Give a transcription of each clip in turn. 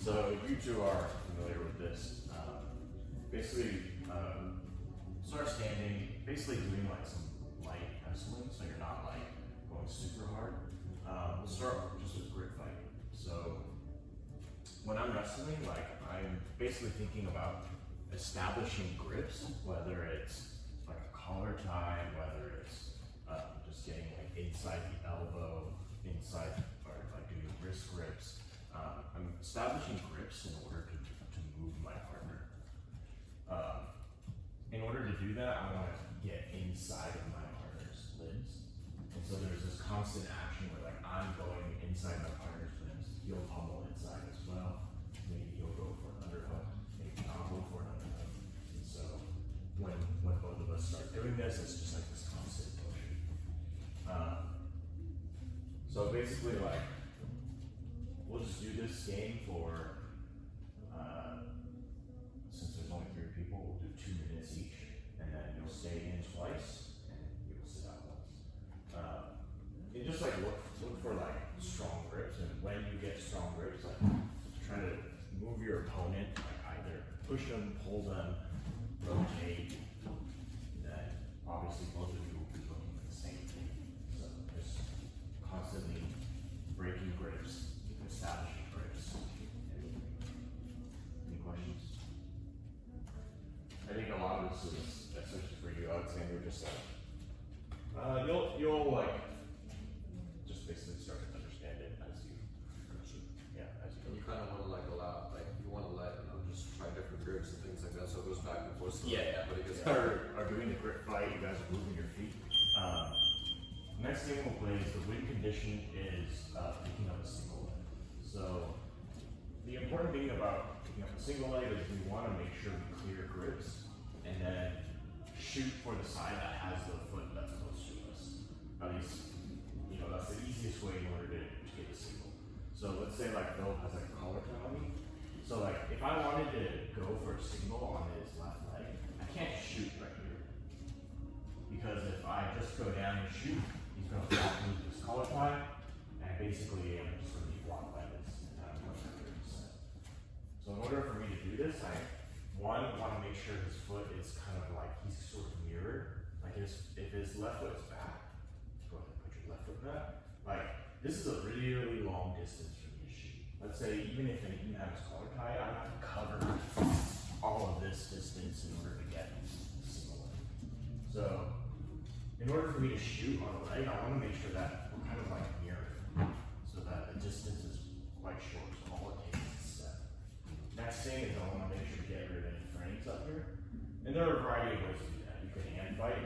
So you two are familiar with this. Basically, start standing, basically doing like some light wrestling, so you're not like going super hard. We'll start just with grip fight. So when I'm wrestling, like I'm basically thinking about establishing grips, whether it's like a collar tie, whether it's just getting like inside the elbow, inside, or like doing wrist grips. I'm establishing grips in order to move my partner. In order to do that, I want to get inside of my partner's limbs. And so there's this constant action where like I'm going inside my partner's limbs, he'll pummel inside as well. Maybe he'll go for an underhook, maybe I'll go for an underhook. And so when both of us start doing this, it's just like this constant motion. So basically like, we'll just do this game for, since there's only 3 people, we'll do 2 minutes each, and then you'll stay in twice, and you'll sit out once. And just like look for like strong grips, and when you get strong grips, like try to move your opponent, like either push them, pull them, rotate, and then obviously both of you will be looking for the same thing. So just constantly breaking grips, establishing grips. Any questions? I think a lot of this is, especially for you, Alexander, just like you'll like just basically start to understand it as you as you go. And you kind of want to like allow, like you want to let just try different grips and things like that, so it goes back and forth. But it gets are doing the grip fight. You guys are moving your feet. Next game we'll play is the win condition is picking up a single leg. So the important thing about picking up a single leg is we want to make sure we clear grips and then shoot for the side that has the foot that's close to us. At least, that's the easiest way in order to get a single. So let's say like Philip has like a collar tie on me. So like if I wanted to go for a single on his left leg, I can't shoot right here. Because if I just go down and shoot, he's going to block me with his collar tie, and basically I'm just going to be blocked by this, and I'm going to have 30%. So in order for me to do this, I want to make sure his foot is kind of like, he's sort of mirrored. Like if his left foot is back, go ahead and put your left foot back. Like this is a really, really long distance for me to shoot. Let's say even if I didn't have his collar tie, I have to cover all of this distance in order to get a single leg. So in order for me to shoot on a leg, I want to make sure that we're kind of like mirrored, so that the distance is quite short, so all it takes is a step. Next thing is I want to make sure to get rid of any frames up here. And there are a variety of ways to do that. You can hand fight,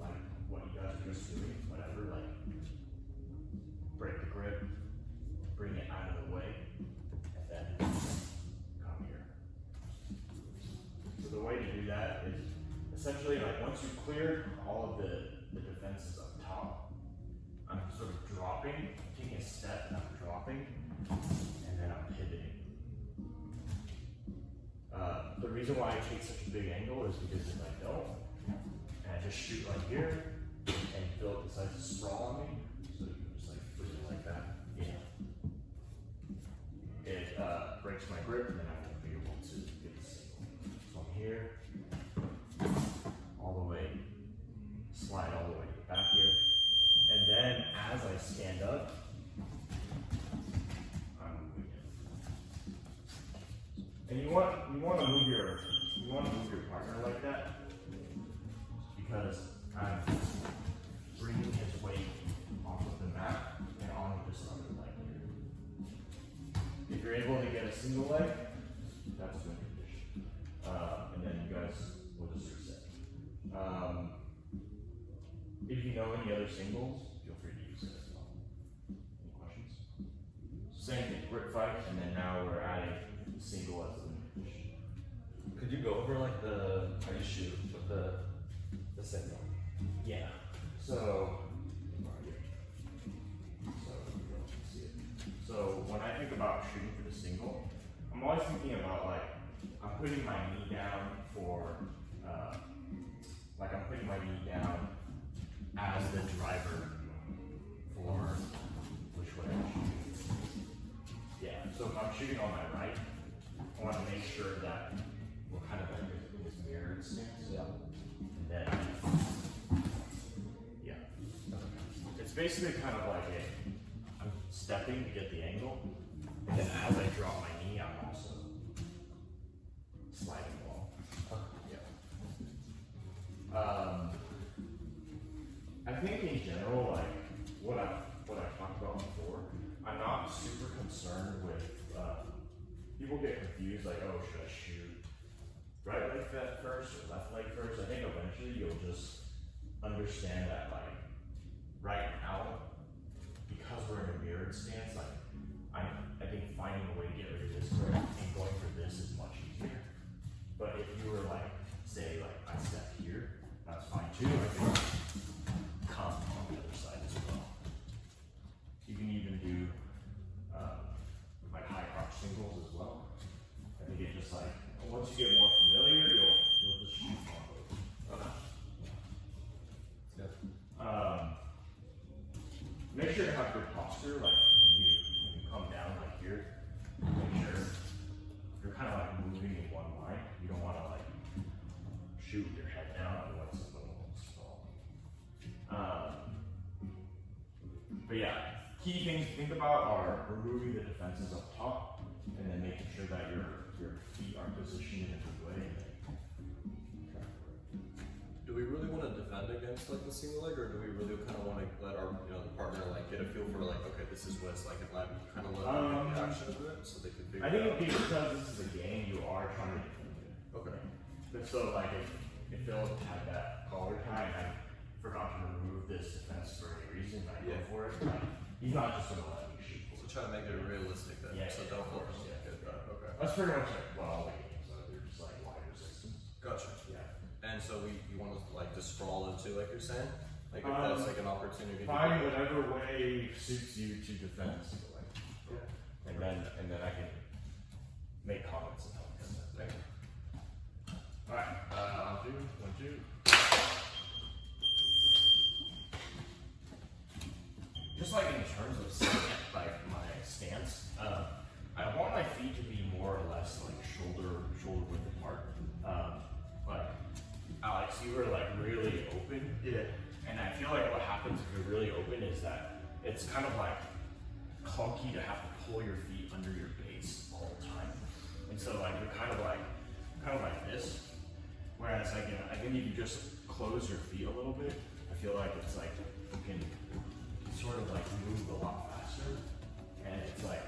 like what you guys are just doing, whatever, like break the grip, bring it out of the way, and then come here. So the way to do that is essentially like once you've cleared all of the defenses up top, I'm sort of dropping, taking a step and I'm dropping, and then I'm pivoting. The reason why I take such a big angle is because if I don't, and I just shoot right here, and Philip decides to sprawl on me, so you can just like put it like that, it breaks my grip, and then I won't be able to get the single. So I'm here, all the way, slide all the way to the back here, and then as I stand up, I'm moving it. And you want to move your partner like that because I'm bringing his weight off of the mat and onto this other leg here. If you're able to get a single leg, that's a good condition. And then you guys will just reset. If you know any other singles, feel free to use it as well. Any questions? Same thing, grip fight, and then now we're adding the single as a limit condition. Could you go over like how you shoot with the signal? Yeah. So when I think about shooting for the single, I'm always thinking about like I'm putting my knee down for I'm putting my knee down as the driver for which way I'm shooting. Yeah. So if I'm shooting on my right, I want to make sure that we're kind of like in this mirrored stance. Yeah. And then, yeah. It's basically kind of like I'm stepping to get the angle, and then as I drop my knee, I'm also sliding along. Yeah. I think in general, like what I talked about before, I'm not super concerned with. People get confused, like, oh, should I shoot right leg first or left leg first? I think eventually you'll just understand that, like, right now, because we're in a mirrored stance, like, I think finding a way to get rid of this grip and going for this is much easier. But if you were like, say, like, I step here, that's fine too. I can come on the other side as well. You can even do like high crotch singles as well. I think it just like once you get more familiar, you'll just shoot on those. Okay. Good. Make sure to have good posture, like when you come down like here. Make sure you're kind of like moving in one line. You don't want to like shoot with your head down, otherwise someone will fall. But yeah, key things to think about are removing the defenses up top, and then making sure that your feet are positioned in a good way. Do we really want to defend against like the single leg, or do we really kind of want to let our the partner like get a feel for like, okay, this is what it's like, and let them get the action of it so they can figure I think it out? because this is a game, you are trying to defend it. Okay. But so like if Phil had that collar tie and I forgot to remove this defense for any reason, I go for it. Like, he's not just gonna let me shoot. So try to make it realistic then. Yeah, So yeah, don't of course, force. yeah. Get that. Okay. That's pretty much like what all the games are. They're just like wide resistance. Gotcha. Yeah. And so you want to like just sprawl into, like you're saying, like if that's like an opportunity. Find whatever way suits you to defend the single leg. Yeah. And then I can make comments and help him. Thank you. Alright, on two, 1, 2. Just like in terms of like my stance, I want my feet to be more or less like shoulder width apart. But Alex, you were like really open. Yeah. And I feel like what happens if you're really open is that it's kind of like clunky to have to pull your feet under your base all the time. And so like you're kind of like this. Whereas I think if you just close your feet a little bit, I feel like it's like you can sort of like move a lot faster. And it's like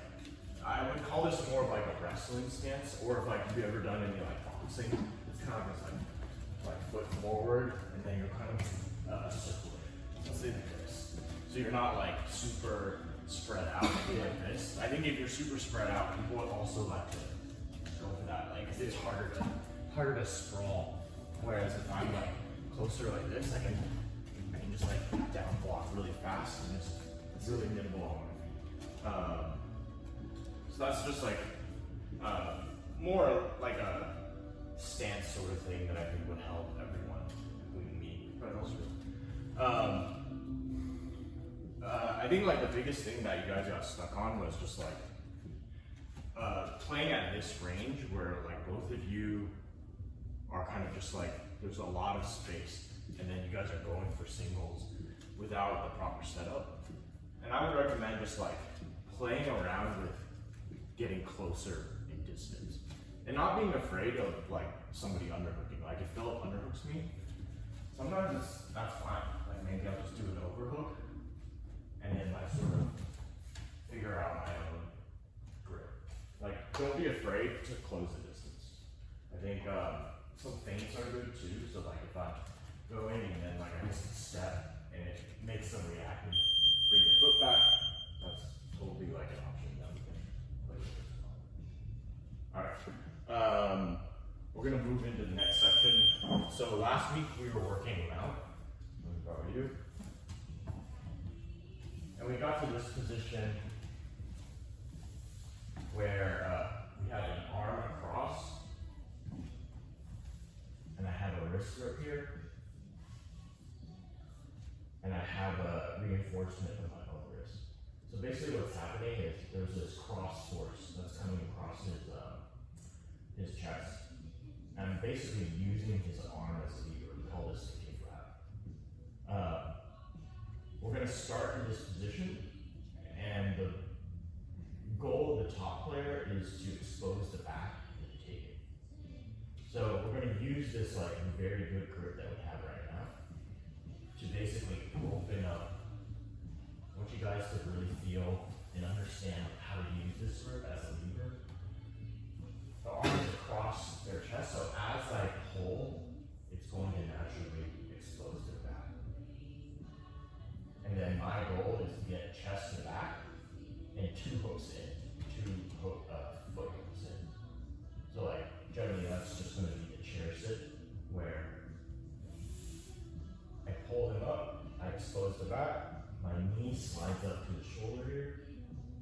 I would call this more of like a wrestling stance, or if like you've ever done any like boxing, it's kind of just like foot forward, and then you're kind of circling. Let's say like this. So you're not like super spread out like this. I think if you're super spread out, people would also like to go for that. Like it's harder to sprawl. Whereas if I'm like closer like this, I can just like down block really fast, and it's really nimble on my feet. So that's just like more like a stance sort of thing that I think would help everyone, including me. But also, I think like the biggest thing that you guys got stuck on was just like playing at this range where like both of you are kind of just like there's a lot of space, and then you guys are going for singles without the proper setup. And I would recommend just like playing around with getting closer in distance and not being afraid of like somebody underhooking. Like if Philip underhooks me, sometimes that's fine. Like maybe I'll just do an overhook and then like sort of figure out my own grip. Like don't be afraid to close the distance. I think some feints are good too. So like if I go in and then like I miss a step and it makes them react and bring the foot back, that's totally like an option that we can play with as well. Alright. We're gonna move into the next section. So last week we were working out. Let me borrow you. And we got to this position where we had an arm across, and I have a wrist grip here, and I have a reinforcement in my own wrist. So basically what's happening is there's this cross force that's coming across basically using his arm as a lever. We call this the kick wrap. We're gonna start in this position, and the goal of the top player is to expose the back and take it. So we're gonna use this like very good grip that we have right now to basically open up. I want you guys to really feel and understand how to use this grip as a lever. The arm is across their chest, so as I pull, it's going to naturally expose their back. And then my goal is to get chest to back and 2 hooks in, 2 foot hooks in. So like generally that's just going to be the chair sit where I pull him up, I expose the back, my knee slides up to the shoulder here,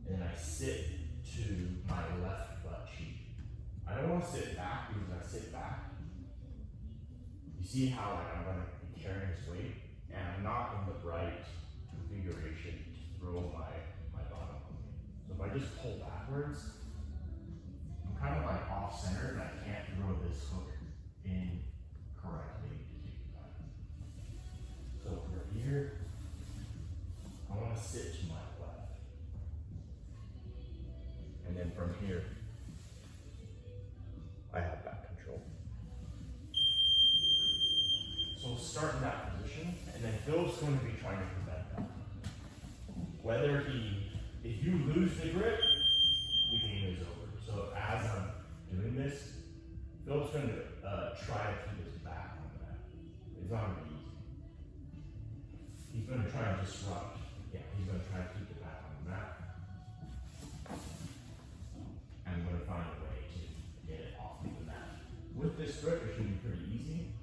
and then I sit to my left butt cheek. I don't want to sit back because when I sit back, you see how like, I'm going to be carrying his weight, and I'm not in the right configuration to throw my bottom on me. So if I just pull backwards, I'm kind of like off center, and I can't throw this hook in correctly to take it back. So for here, I want to sit to my left. And then from here, I have back control. So we'll start in that position, and then Phil's going to be trying to prevent that. If you lose the grip, the game is over. So as I'm doing this, Phil's going to try to keep his back on the mat. It's not going to be easy. He's going to try and disrupt. Yeah, he's going to try to keep the back on the mat. And I'm going to find a way to get it off of the mat. With this grip, it should be pretty easy.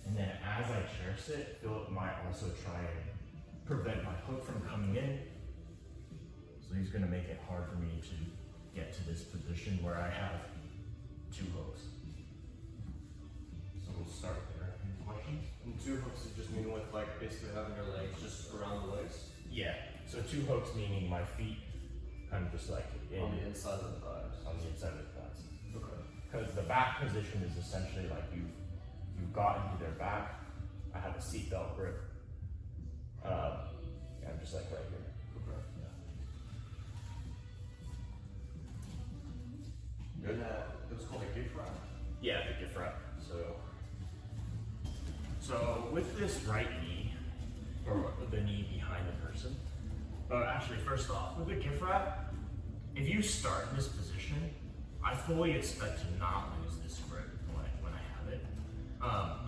And then as I chair sit, Philip might also try and prevent my hook from coming in. So he's going to make it hard for me to get to this position where I have 2 hooks. So we'll start there. Any questions? And 2 hooks is just mean with like basically having your legs just around the waist? Yeah. So 2 hooks meaning my feet kind of just like On the inside of the thighs. On the inside of the thighs. Okay. Because the back position is essentially like you've gotten to their back. I have a seatbelt grip. I'm just like right here. Okay. Yeah. Good. It was called a gift wrap? Yeah, the gift wrap. So with this right knee, or the knee behind the person, actually first off, with the gift wrap, if you start in this position, I fully expect to not lose this grip when I have it.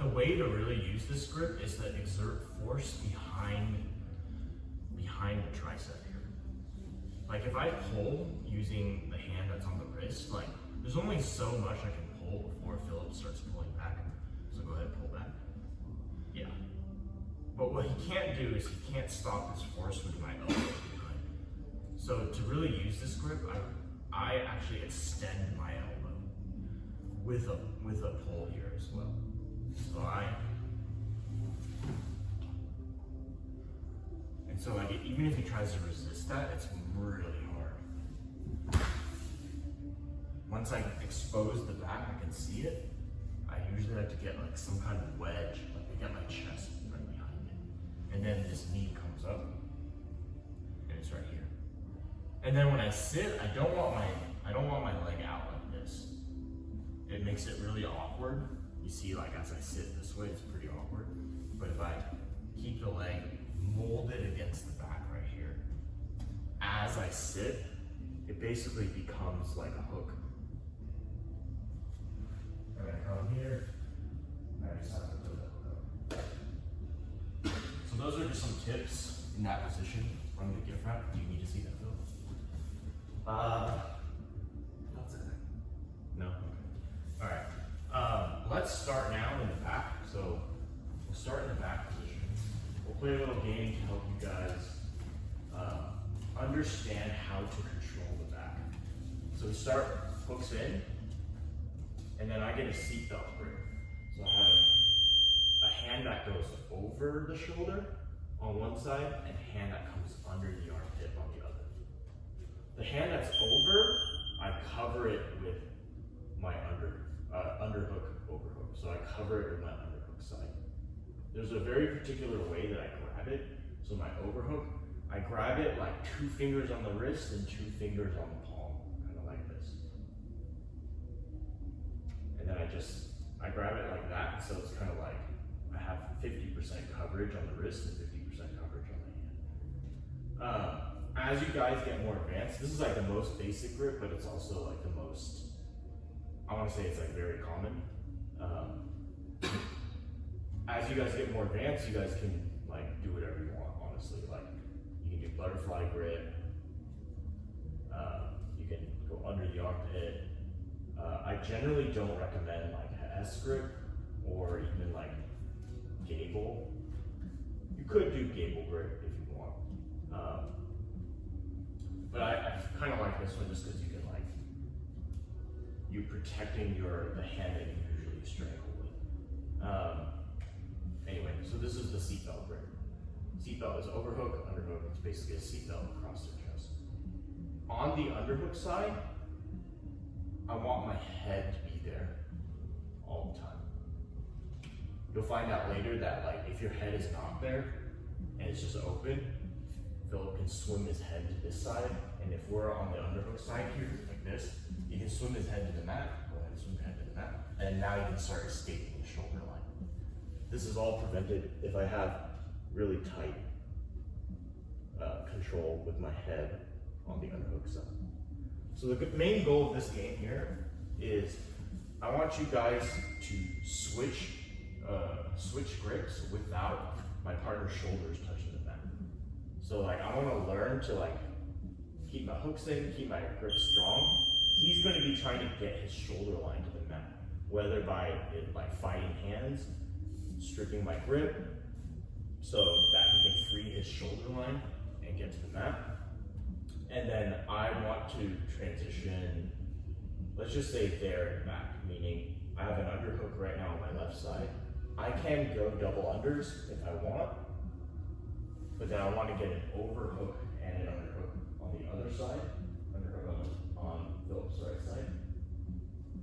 The way to really use this grip is to exert force behind the tricep here. Like if I pull using the hand that's on the wrist, like there's only so much I can pull before Philip starts pulling back. So go ahead and pull back. Yeah. But what he can't do is he can't stop this force with my elbow behind. So to really use this grip, I actually extend my elbow with a pull here as well. So so like even if he tries to resist that, it's really hard. Once I expose the back, I can see it. I usually like to get like some kind of wedge, like I get my chest right behind it. And then this knee comes up, and it's right here. And then when I sit, I don't want my leg out like this. It makes it really awkward. You see, like as I sit this way, it's pretty awkward. But if I keep the leg molded against the back right here, as I sit, it basically becomes like a hook. I'm gonna come here, and I just have to put that hook up. So those are just some tips in that position from the gift wrap. Do you need to see that, Phil? That's it. No? Okay. Alright. Let's start now in the back. So we'll start in the back position. We'll play a little game to help you guys understand how to control the back. So we start hooks in, and then I get a seatbelt grip. So I have a hand that goes over the shoulder on one side, and a hand that comes under the armpit on the other. The hand that's over, I cover it with my underhook over cover it with my underhook side. There's a very particular way that I grab it. So my overhook, I grab it like 2 fingers on the wrist and 2 fingers on the palm, kind of like this. And then I grab it like that, so it's kind of like I have 50% coverage on the wrist and 50% coverage on the hand. As you guys get more advanced, this is like the most basic grip, but it's also like the most, I want to say it's like very common. As you guys get more advanced, you guys can like do whatever you want, honestly. Like you can do butterfly grip, you can go under the armpit. I generally don't recommend like S grip or even like gable. You could do gable grip if you want. But I kind of like this one just because you can like, you're protecting the hand that you usually strangle with. Anyway, so this is the seatbelt grip. Seatbelt is overhook, underhook. It's basically a seatbelt across your chest. On the underhook side, I want my head to be there all the time. You'll find out later that like if your head is not there and it's just open, Philip can swim his head to this side, and if we're on the underhook side here, like this, he can swim his head to the mat, go ahead and swim your head to the mat, and now you can start escaping the shoulder line. This is all prevented if I have really tight control with my head on the underhook side. So the main goal of this game here is I want you guys to switch grips without my partner's shoulders touching the mat. So like I want to learn to like keep my hooks in, keep my grip strong. He's going to be trying to get his shoulder line to the mat, whether by fighting hands, stripping my grip, so that he can free his shoulder line and get to the mat. And then I want to transition, let's just say there and back, meaning I have an underhook right now on my left side. I can go double unders if I want, but then I want to get an overhook and an underhook on the other side, underhook on Philip's right side.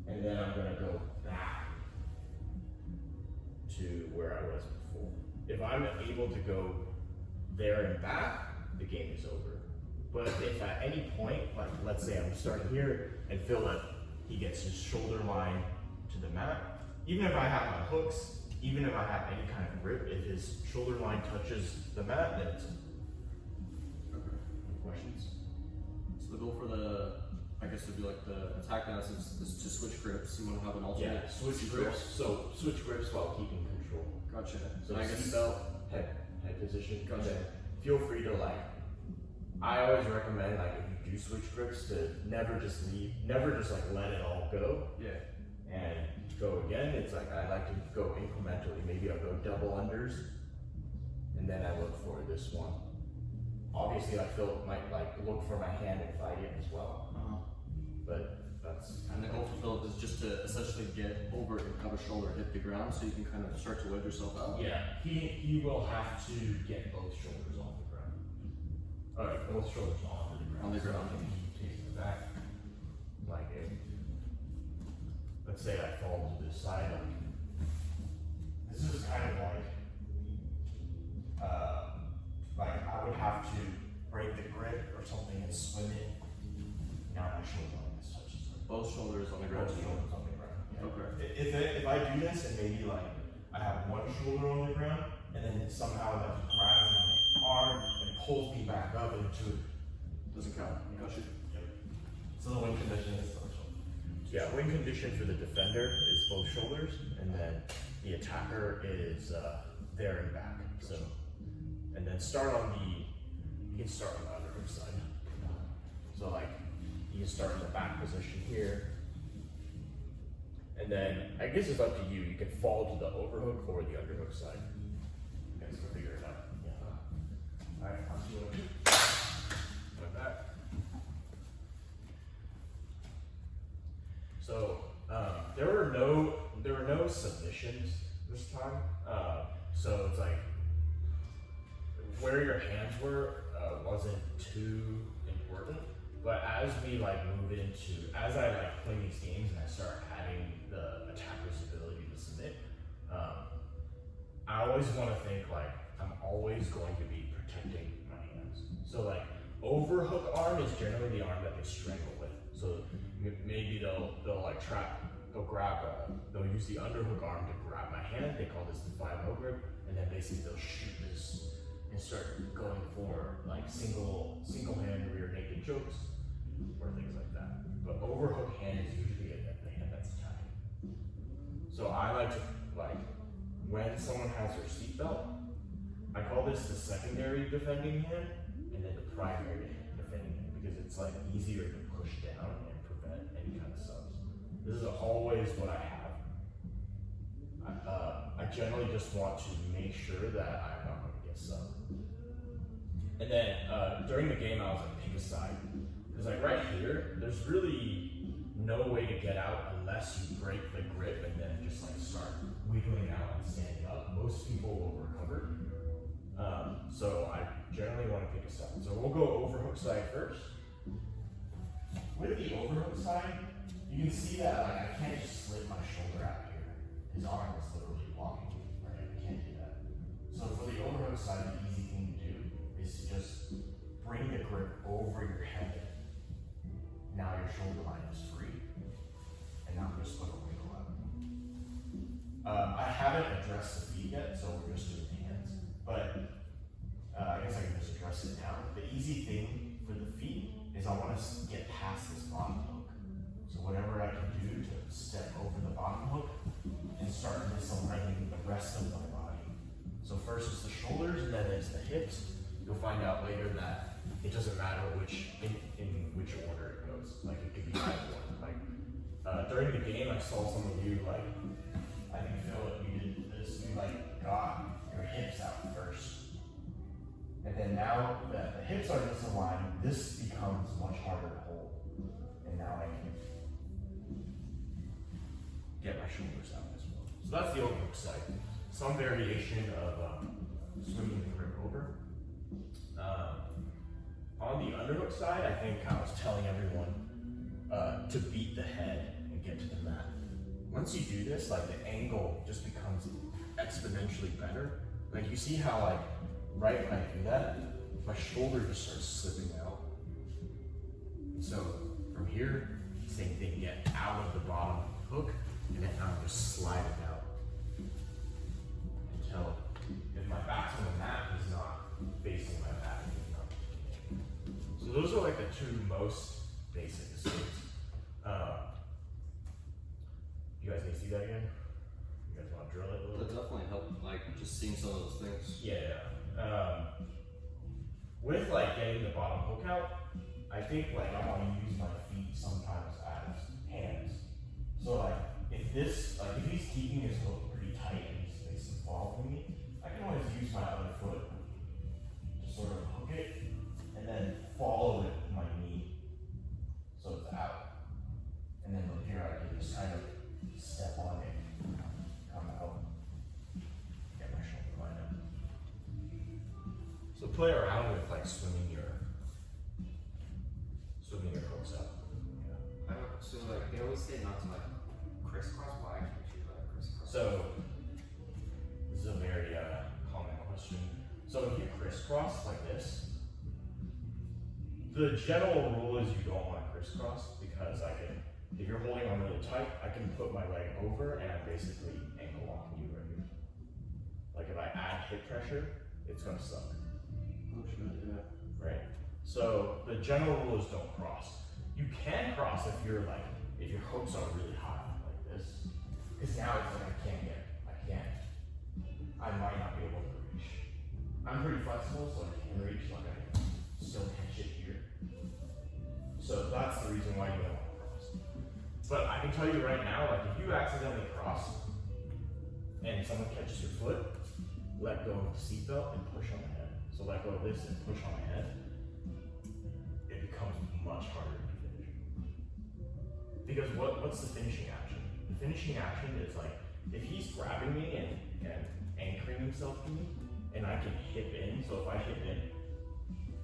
And then I'm going to go back to where I was before. If I'm able to go there and back, the game is over. But if at any point, like let's say I'm starting here and Philip, he gets his shoulder line to the mat, even if I have my hooks, even if I have any kind of grip, if his shoulder line touches the mat, then it's over. Okay. Any questions? So the goal for the, I guess would be like the attack now is to switch grips. You want to have an alternate. Yeah, switch grips. So switch grips while keeping control. Gotcha. So I guess head position. Gotcha. Feel free to like. I always recommend like if you do switch grips to never just like let it all go. Yeah. And go again. It's like I like to go incrementally. Maybe I'll go double unders, and then I look for this one. Obviously, like Philip might like look for my hand and fight it as well. But that's and the goal for Philip is just to essentially get over and have a shoulder hit the ground, so you can kind of start to wedge yourself out. Yeah, he will have to get both shoulders off the ground. Alright, both shoulders on the ground. On the ground. So he takes it back. Like if, let's say I fall to this side, this is kind of like I would have to break the grip or something and swim it. Now my shoulder line is touches. Both shoulders on the ground. Both shoulders on the ground. Yeah. Okay. If I do this and maybe like I have one shoulder on the ground and then somehow that grabs my arm and pulls me back up into it. Doesn't count. Gotcha. Yep. So the win condition is still shoulder. Yeah, win condition for the defender is both shoulders, and then the attacker is there and back. So, and then you can start on the underhook side. So like, you can start in the back position here, and then I guess it's up to you. You can fall to the overhook or the underhook side. You guys can figure it out. Yeah. All right, I'll see what I do. Like that. So there were no submissions this time. So it's like where your hands were wasn't too important. But as we like as I like play these games and I start adding the attacker's ability to submit, I always want to think like I'm always going to be protecting my hands. So like overhook arm is generally the arm that they strangle with. So maybe they'll like they'll use the underhook arm to grab my hand. They call this the 5-0 grip, and then basically they'll shoot this and start going for like single hand rear naked chokes or things like that. But overhook hand is usually the hand that's attacking. So I like to when someone has their seatbelt, I call this the secondary defending hand and then the primary defending hand because it's like easier to push down and prevent any kind of subs. This is always what I have. I generally just want to make sure that I'm not going to get subbed. And then during the game, I was like, pick a side. Because like right here, there's really no way to get out unless you break the grip and then just like start wiggling out and standing up. Most people will recover. So I generally want to pick a side. So we'll go overhook side first. With the overhook side, you can see that like I can't just slip my shoulder out here. His arm is literally blocking me, right? I can't do that. So for the overhook side, the easy thing to do is to just bring the grip over your head. Now your shoulder line is free. And now I'm just going to wiggle out. I haven't addressed the feet yet, so we're just doing hands. But I guess I can just address it now. The easy thing for the feet is I want to get past this bottom hook. So whatever I can do to step over the bottom hook and start misaligning the rest of my body. So first it's the shoulders and then it's the hips. You'll find out later that it doesn't matter in which order it goes. Like it could be either one. Like during the game, I saw some of you like, I think Philip, you did this. You like got your hips out first, and then now that the hips are misaligned, this becomes much harder to hold. And now I can get my shoulders out as well. So that's the overhook side. Some variation of swinging the grip over. On the underhook side, I think I was telling everyone to beat the head and get to the mat. Once you do this, like the angle just becomes exponentially better. Like you see how like right when I do that, my shoulder just starts slipping out. So from here, same thing, get out of the bottom hook, and then I'm just sliding out until if my back's on the mat, he's not facing my back. So those are like the two most basic escapes. You guys need to see that again? You guys want to drill it a little? That definitely helped, like just seeing some of those things. Yeah. With like getting the bottom hook out, I think like I want to use my feet sometimes as hands. So like if he's keeping his hook pretty tight and he's facing following me, I can always use my other foot to sort of hook it and then follow it with my knee so it's out. And then from here I can just kind of step on it, come out, get my shoulder line up. So play around with like swimming your hooks up. Yeah. So like they always say not to like crisscross. Why can't you like crisscross? So this is a very common question. So if you crisscross like this, the general rule is you don't want to crisscross because if you're holding on really tight, I can put my leg over and I'm basically ankle locking you right here. Like if I add hip pressure, it's gonna suck. Oh shit, yeah. Right? So the general rule is don't cross. You can cross if your hooks are really high like this. Because now it's like I might not be able to reach. I'm pretty flexible, so I can reach, like I can still catch it here. So that's the reason why you don't want to cross. But I can tell you right now, like if you accidentally cross and someone catches your foot, let go of the seatbelt and push on the head. So let go of this and push on the head. It becomes much harder to finish. Because what's the finishing action? The finishing action is like if he's grabbing me and anchoring himself to me, and I can hip in. So if I hip in,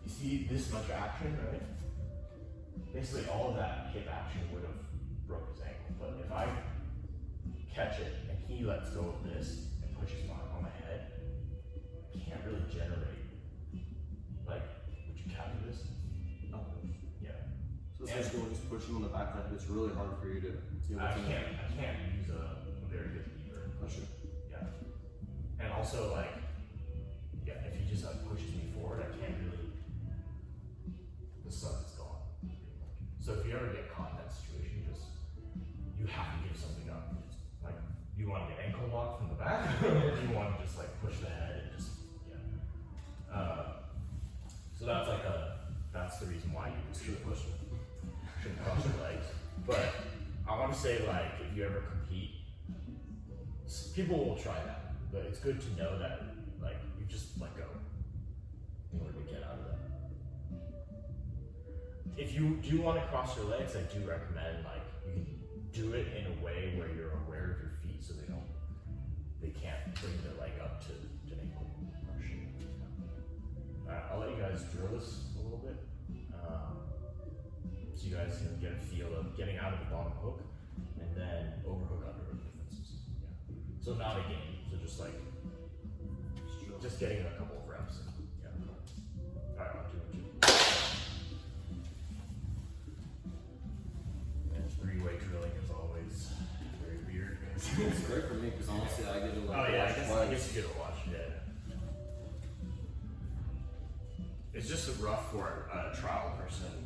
you see this much action, right? Basically all of that hip action would have broke his ankle. But if I catch it and he he lets go of this and pushes on my head, I can't really generate. Like, would you copy this? Oh. Yeah. So essentially, we'll just push him on the back like it's really hard for you to. I can't use a very good lever. Push it. Yeah. And also like, yeah, if he just like pushes me forward, I can't really. The sun is gone. So if you ever get caught in that situation, you have to give something up. Like, you want to get ankle locked from the back, or do you want to just like push the head and just so that's like that's the reason why you shouldn't cross your legs. But I want to say, like, if you ever compete, people will try that, but it's good to know that, like, you just let go in order to get out of that. If you do want to cross your legs, I do recommend, like, you can do it in a way where you're aware of your feet so they can't bring their leg up to ankle crush. Alright, I'll let you guys drill this a little bit. So you guys can get a feel of getting out of the bottom hook and then overhook, underhook differences. Yeah. So not a game. So just like getting a couple of reps. Yeah. Alright, 1, 2, 1, 2. And three-way drilling is always very weird. It's great for me because honestly, I get to like. Oh yeah, I watch guess you get to watch. Yeah. It's just rough for a trial person